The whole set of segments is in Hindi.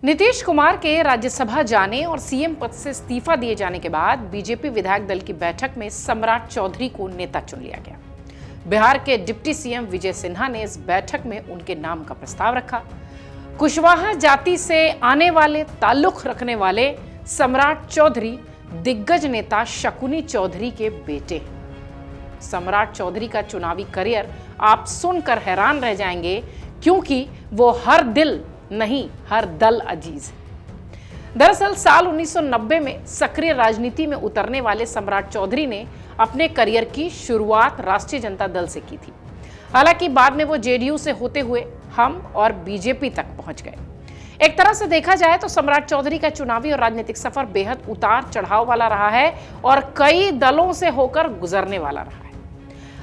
नीतीश कुमार के राज्यसभा जाने और सीएम पद से इस्तीफा दिए जाने के बाद बीजेपी विधायक दल की बैठक में सम्राट चौधरी को नेता चुन लिया गया। बिहार के डिप्टी सीएम विजय सिन्हा ने इस बैठक में उनके नाम का प्रस्ताव रखा। कुशवाहा जाति से आने वाले ताल्लुक रखने वाले सम्राट चौधरी दिग्गज नेता शकुनी चौधरी के बेटे हैं। सम्राट चौधरी का चुनावी करियर आप सुनकर हैरान रह जाएंगे, क्योंकि वो हर दिल नहीं हर दल अजीज है। दरअसल साल 1990 में सक्रिय राजनीति में उतरने वाले सम्राट चौधरी ने अपने करियर की शुरुआत राष्ट्रीय जनता दल से की थी। हालांकि बाद में वो जेडीयू से होते हुए हम और बीजेपी तक पहुंच गए। एक तरह से देखा जाए तो सम्राट चौधरी का चुनावी और राजनीतिक सफर बेहद उतार चढ़ाव वाला रहा है और कई दलों से होकर गुजरने वाला रहा है।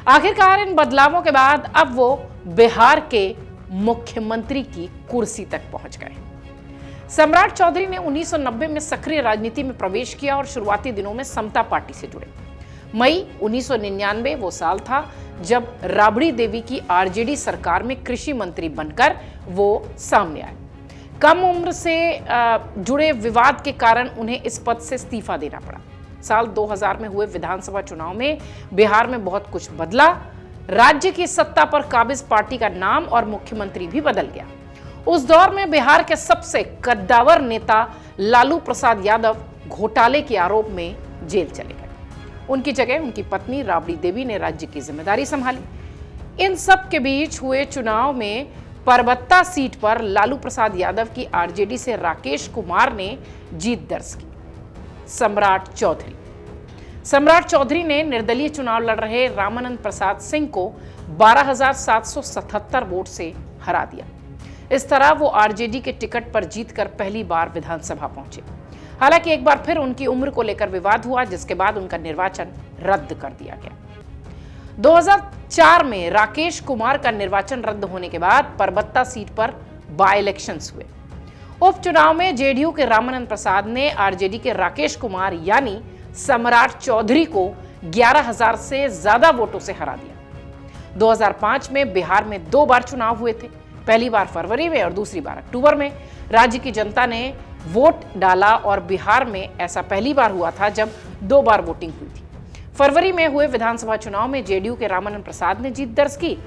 आखिरकार इन बदलावों के बाद अब वो बिहार के मुख्यमंत्री की कुर्सी तक पहुंच गए। सम्राट चौधरी ने 1990 में सक्रिय राजनीति में प्रवेश किया और शुरुआती दिनों में समता पार्टी से जुड़े। मई 1999 वो साल था जब राबड़ी देवी की आरजेडी सरकार में कृषि मंत्री बनकर वो सामने आए। कम उम्र से जुड़े विवाद के कारण उन्हें इस पद से इस्तीफा देना पड़ा। साल 2000 में हुए विधानसभा चुनाव में बिहार में बहुत कुछ बदला। राज्य की सत्ता पर काबिज पार्टी का नाम और मुख्यमंत्री भी बदल गया। उस दौर में बिहार के सबसे कद्दावर नेता लालू प्रसाद यादव घोटाले के आरोप में जेल चले गए। उनकी जगह उनकी पत्नी राबड़ी देवी ने राज्य की जिम्मेदारी संभाली। इन सब के बीच हुए चुनाव में परबत्ता सीट पर लालू प्रसाद यादव की आरजेडी से राकेश कुमार ने जीत दर्ज की। सम्राट चौधरी ने निर्दलीय चुनाव लड़ रहे रामानंद प्रसाद सिंह को 12,777 वोट से हरा दिया। इस तरह वो आरजेडी के टिकट पर जीतकर पहली बार विधानसभा पहुंचे। हालांकि एक बार फिर उनकी उम्र को लेकर विवाद हुआ, जिसके बाद उनका निर्वाचन रद्द कर दिया गया। 2004 में राकेश कुमार का निर्वाचन रद्द होने के बाद परबत्ता सीट पर बाय इलेक्शंस हुए। उपचुनाव में जेडीयू के रामानंद प्रसाद ने आरजेडी के राकेश कुमार यानी सम्राट चौधरी को 11,000 से ज्यादा वोटों से हरा दिया। 2005 में बिहार में 2 बार चुनाव हुए थे, पहली बार फरवरी में और दूसरी बार अक्टूबर में। राज्य की जनता ने वोट डाला और बिहार में ऐसा पहली बार हुआ था जब 2 बार वोटिंग हुई थी। फरवरी में हुए विधानसभा चुनाव में जेडीयू के रामानंद प्रसाद ने जीत दर्ज की।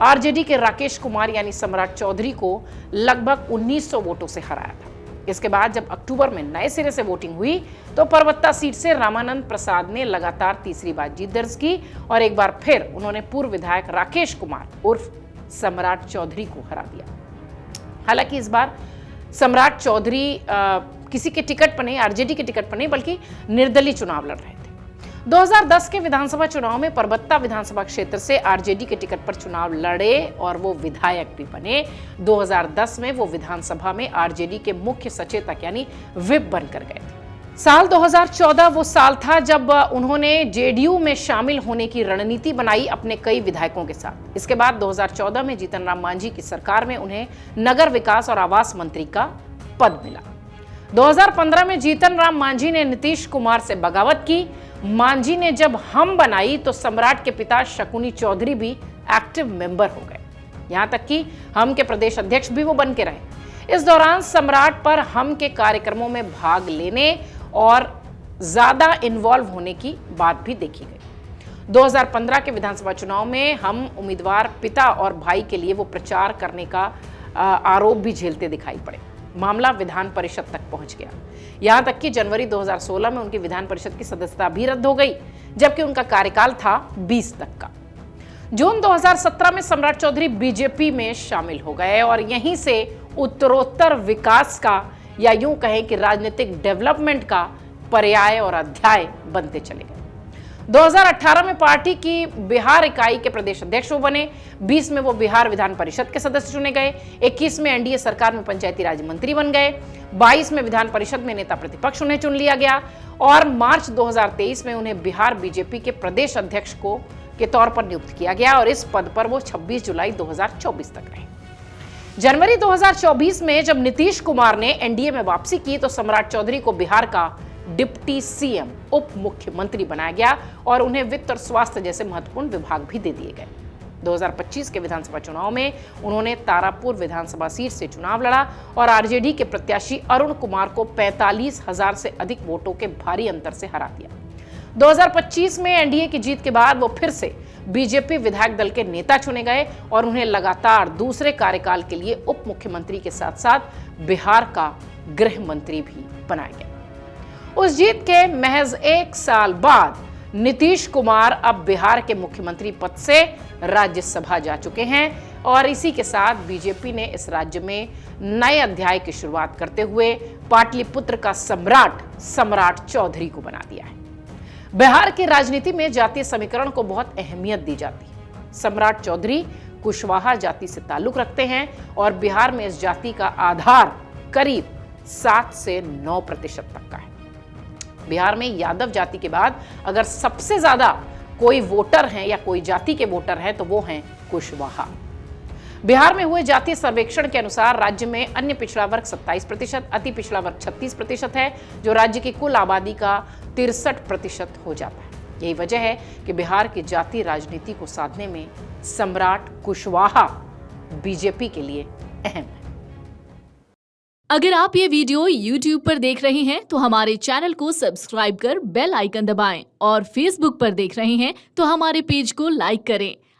आरजेडी के राकेश कुमार यानी सम्राट चौधरी को लगभग 1900 वोटों से हराया था। इसके बाद जब अक्टूबर में नए सिरे से वोटिंग हुई तो परबत्ता सीट से रामानंद प्रसाद ने लगातार तीसरी बार जीत दर्ज की और एक बार फिर उन्होंने पूर्व विधायक राकेश कुमार उर्फ सम्राट चौधरी को हरा दिया। हालांकि इस बार सम्राट चौधरी किसी के टिकट पर नहीं, आरजेडी के टिकट पर नहीं, बल्कि निर्दलीय चुनाव लड़ रहे थे। 2010 के विधानसभा चुनाव में परबत्ता विधानसभा क्षेत्र से आरजेडी के टिकट पर चुनाव लड़े और वो विधायक भी बने। 2010 में वो विधानसभा में आरजेडी के मुख्य सचेतक यानी व्हिप बनकर गए थे। साल 2014 वो साल था जब उन्होंने जेडीयू में शामिल होने की रणनीति बनाई अपने कई विधायकों के साथ। इसके बाद 2014 में जीतन राम मांझी की सरकार में उन्हें नगर विकास और आवास मंत्री का पद मिला। 2015 में जीतन राम मांझी ने नीतीश कुमार से बगावत की। मांझी ने जब हम बनाई तो सम्राट के पिता शकुनी चौधरी भी एक्टिव मेंबर हो गए। यहां तक कि हम के प्रदेश अध्यक्ष भी वो बन के रहे। इस दौरान सम्राट पर हम के कार्यक्रमों में भाग लेने और ज्यादा इन्वॉल्व होने की बात भी देखी गई। 2015 के विधानसभा चुनाव में हम उम्मीदवार पिता और भाई के लिए वो प्रचार करने का आरोप भी झेलते दिखाई पड़े। मामला विधान परिषद तक पहुंच गया। यहां तक कि जनवरी 2016 में उनकी विधान परिषद की सदस्यता भी रद्द हो गई, जबकि उनका कार्यकाल था 20 तक का। जून 2017 में सम्राट चौधरी बीजेपी में शामिल हो गए और यहीं से उत्तरोत्तर विकास का या यूं कहें कि राजनीतिक डेवलपमेंट का पर्याय और अध्याय बनते चले गए। 2018 में पार्टी की बिहार इकाई के प्रदेश अध्यक्ष वो बने। 20 में वो बिहार विधान परिषद के सदस्य चुने गए। 21 में एनडीए सरकार में पंचायती राज मंत्री बन गए। 22 में विधान परिषद में नेता प्रतिपक्ष उन्हें चुन लिया गया और मार्च 2023 में उन्हें बिहार बीजेपी के प्रदेश अध्यक्ष के तौर पर नियुक्त किया गया और इस पद पर वो 26 जुलाई 2024 तक रहे। जनवरी 2024 में जब नीतीश कुमार ने एनडीए में वापसी की तो सम्राट चौधरी को बिहार का डिप्टी सीएम उप मुख्यमंत्री बनाया गया और उन्हें वित्त और स्वास्थ्य जैसे महत्वपूर्ण विभाग भी दे दिए गए। 2025 के विधानसभा चुनाव में उन्होंने तारापुर विधानसभा सीट से चुनाव लड़ा और आरजेडी के प्रत्याशी अरुण कुमार को 45,000 से अधिक वोटों के भारी अंतर से हरा दिया। 2025 में एनडीए की जीत के बाद वो फिर से बीजेपी विधायक दल के नेता चुने गए और उन्हें लगातार दूसरे कार्यकाल के लिए उप मुख्यमंत्री के साथ साथ बिहार का गृह मंत्री भी बनाया गया। उस जीत के महज 1 साल बाद नीतीश कुमार अब बिहार के मुख्यमंत्री पद से राज्यसभा जा चुके हैं और इसी के साथ बीजेपी ने इस राज्य में नए अध्याय की शुरुआत करते हुए पाटलिपुत्र का सम्राट चौधरी को बना दिया है। बिहार की राजनीति में जातीय समीकरण को बहुत अहमियत दी जाती है। सम्राट चौधरी कुशवाहा जाति से ताल्लुक रखते हैं और बिहार में इस जाति का आधार करीब 7 से 9% तक का है। बिहार में यादव जाति के बाद अगर सबसे ज्यादा कोई वोटर हैं या कोई जाति के वोटर हैं तो वो हैं कुशवाहा। बिहार में हुए जातीय सर्वेक्षण के अनुसार राज्य में अन्य पिछड़ा वर्ग 27%, अति पिछड़ा वर्ग 36% है, जो राज्य की कुल आबादी का 63% हो जाता है। यही वजह है कि बिहार की जातीय राजनीति को साधने में सम्राट कुशवाहा बीजेपी के लिए अहम है। अगर आप ये वीडियो YouTube पर देख रहे हैं तो हमारे चैनल को सब्सक्राइब कर बेल आइकन दबाएं और Facebook पर देख रहे हैं तो हमारे पेज को लाइक करें।